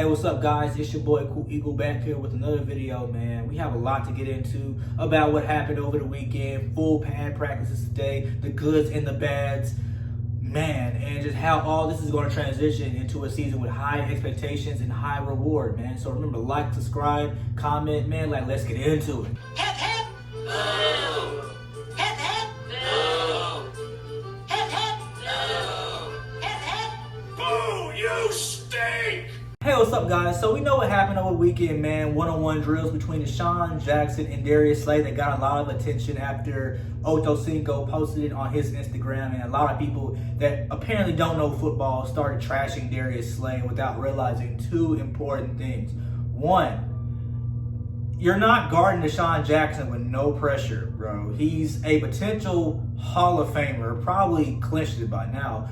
Hey, what's up, guys? It's your boy Cool Eagle back here with another video, man. We have a lot to get into about what happened over the weekend, full pad practices today, the goods and the bads, man, and just how all this is going to transition into a season with high expectations and high reward, man. So remember, like, subscribe, comment, man. Like, let's get into it. Hip hip! No! Hip hip! No! Hip hip! No! Hip hip! Boo! You stink! Hey, what's up, guys? So we know what happened over the weekend, man. One-on-one drills between Deshaun Jackson and Darius Slay that got a lot of attention after Ocho Cinco posted it on his Instagram, and a lot of people that apparently don't know football started trashing Darius Slay without realizing two important things. One, you're not guarding Deshaun Jackson with no pressure, bro. He's a potential Hall of Famer, probably clinched it by now.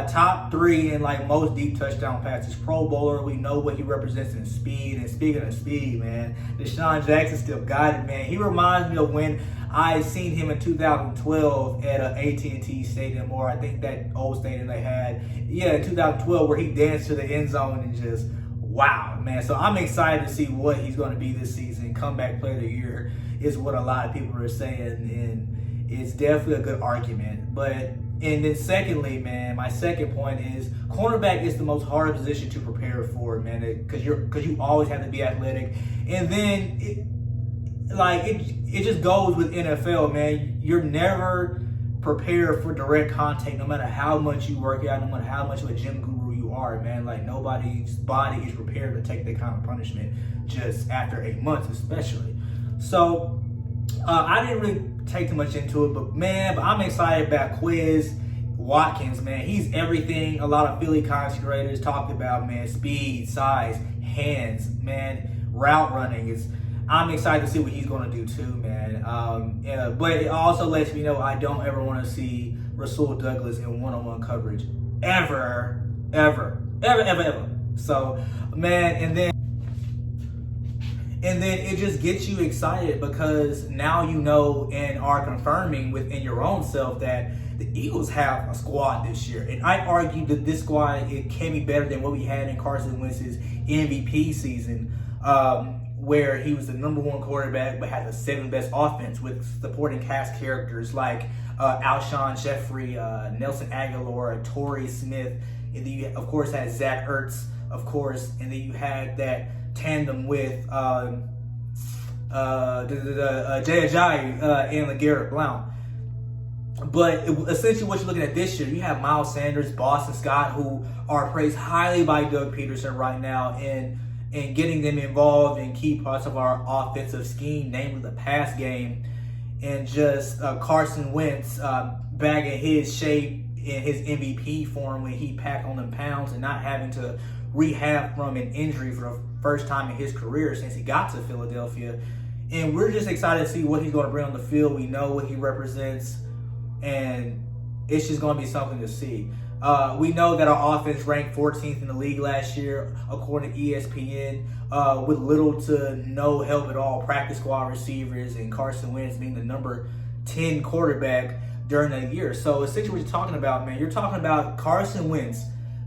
Top 3 in like most deep touchdown passes, Pro Bowler. We know what he represents in speed. And speaking of speed, man, Deshaun Jackson still got it, man. He reminds me of when I seen him in 2012 at AT&T Stadium, or I think that old stadium they had. Yeah, in 2012, where he danced to the end zone and just, wow, man. So I'm excited to see what he's going to be this season. Comeback player of the year is what a lot of people are saying, and it's definitely a good argument. And then secondly, man, my second point is cornerback is the most hard position to prepare for, man, because you always have to be athletic. And then it just goes with NFL, man. You're never prepared for direct contact, no matter how much you work out, no matter how much of a gym guru you are, man. Like, nobody's body is prepared to take that kind of punishment just after 8 months, especially. So I didn't really take too much into it, but I'm excited about Quiz Watkins, man. He's everything a lot of Philly content creators talked about, man. Speed, size, hands, man, route running. I'm excited to see what he's going to do too, man. But it also lets me know I don't ever want to see Rasul Douglas in one-on-one coverage ever. So, man, and then it just gets you excited because now you know and are confirming within your own self that the Eagles have a squad this year. And I argue that this squad, it can be better than what we had in Carson Wentz's MVP season, where he was the #1 quarterback but had the 7th best offense with supporting cast characters like Alshon Jeffrey, Nelson Aguilar, Torrey Smith. And then you, of course, had Zach Ertz, of course. And then you had that tandem with DJack and LeGarrette Blount. But essentially what you're looking at this year, you have Miles Sanders, Boston Scott, who are praised highly by Doug Peterson right now in getting them involved in key parts of our offensive scheme, namely the pass game, and just Carson Wentz back in his shape in his MVP form when he packed on them pounds and not having to rehab from an injury for the first time in his career since he got to Philadelphia. And we're just excited to see what he's going to bring on the field. We know what he represents, and it's just going to be something to see. We know that our offense ranked 14th in the league last year, according to ESPN, with little to no help at all, practice squad receivers, and Carson Wentz being the number 10 quarterback during the year. So essentially what you're talking about, man, you're talking about Carson Wentz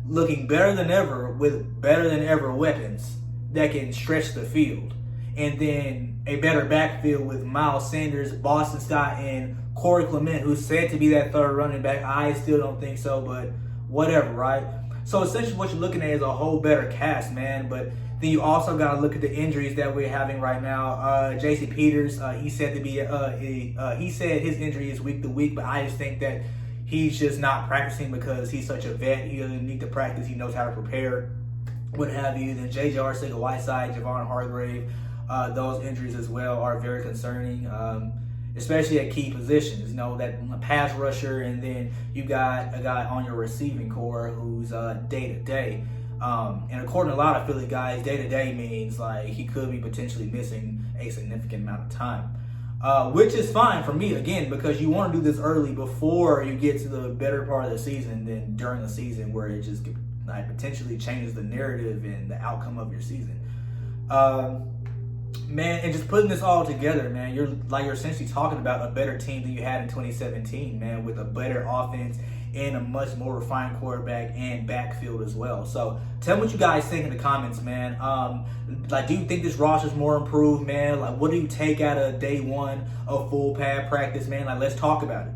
looking better than ever with better than ever weapons that can stretch the field. And then a better backfield with Miles Sanders, Boston Scott, and Corey Clement, who's said to be that third running back. I still don't think so, but whatever, right? So essentially what you're looking at is a whole better cast, man. But then you also got to look at the injuries that we're having right now. J.C. Peters, he said he said his injury is week to week, but I just think that he's just not practicing because he's such a vet. He doesn't need to practice. He knows how to prepare, what have you. Then J.J. Arcega-Whiteside, Javon Hargrave, those injuries as well are very concerning, especially at key positions. You know, that pass rusher, and then you got a guy on your receiving core who's day-to-day. And according to a lot of Philly guys, day-to-day means like he could be potentially missing a significant amount of time. Which is fine for me, again, because you want to do this early before you get to the better part of the season than during the season where it just like, potentially changes the narrative and the outcome of your season. Man, and just putting this all together, man, you're essentially talking about a better team than you had in 2017, man, with a better offense and a much more refined quarterback and backfield as well. So tell me what you guys think in the comments, man. Like, do you think this roster's more improved, man? Like, what do you take out of day one of full pad practice, man? Like, let's talk about it.